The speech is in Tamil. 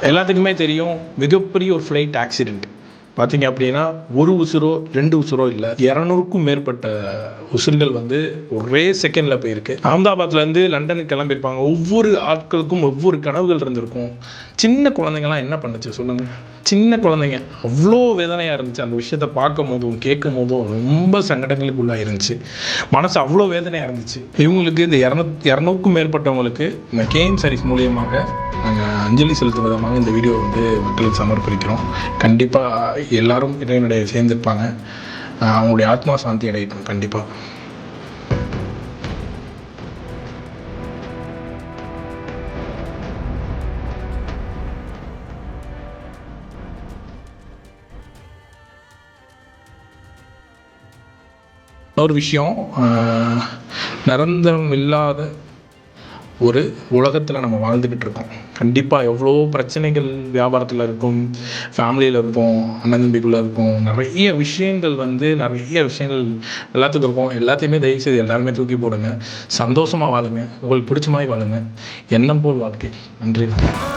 எல்லாத்துக்குமே தெரியும், மிகப்பெரிய ஒரு ஃப்ளைட் ஆக்சிடெண்ட் பார்த்தீங்க அப்படின்னா, ஒரு உசுரோ 2 உசுரோ இல்லை, 200க்கும் மேற்பட்ட உசுர்கள் வந்து ஒரே செகண்டில் போயிருக்கு. அகமதாபாத்லேருந்து லண்டனுக்கு கிளம்பியிருப்பாங்க. ஒவ்வொரு ஆட்களுக்கும் ஒவ்வொரு கனவுகள் இருந்திருக்கும். சின்ன குழந்தைங்கள்லாம் என்ன பண்ணுச்சு சொல்லுங்கள்? சின்ன குழந்தைங்க அவ்வளோ வேதனையாக இருந்துச்சு. அந்த விஷயத்தை பார்க்கும் போதும் கேட்கும் போதும் ரொம்ப சங்கடங்களுக்குள்ளாக இருந்துச்சு. மனசு அவ்வளோ வேதனையாக இருந்துச்சு. இவங்களுக்கு இந்த 200க்கும் மேற்பட்டவங்களுக்கு இந்த கேஎம் சாரீஸ் மூலியமாக நாங்கள் அஞ்சலி செலுத்தும் விதமாக இந்த வீடியோ வந்து மக்களுக்கு சமர்ப்பிக்கிறோம். கண்டிப்பாக எல்லாரும் இறைவனுடைய சேர்ந்திருப்பாங்க. அவங்களுடைய ஆத்மா சாந்தி அடையட்டும். கண்டிப்பாக ஒரு விஷயம், நிரந்தரம் இல்லாத ஒரு உலகத்தில் நம்ம வாழ்ந்துக்கிட்டு இருக்கோம். கண்டிப்பாக எவ்வளோ பிரச்சனைகள் வியாபாரத்தில் இருக்கும், ஃபேமிலியில் இருப்போம், அண்ணன் தம்பிக்குள்ளே இருக்கும், நிறைய விஷயங்கள் எல்லாத்துக்கும் இருக்கும். எல்லாத்தையுமே தயவுசெய்து எல்லாருமே தூக்கி போடுங்க. சந்தோஷமாக வாழுங்க. உங்களுக்கு பிடிச்ச மாதிரி வாழுங்க. எண்ணம் போல் வாழ்க்கை. நன்றி.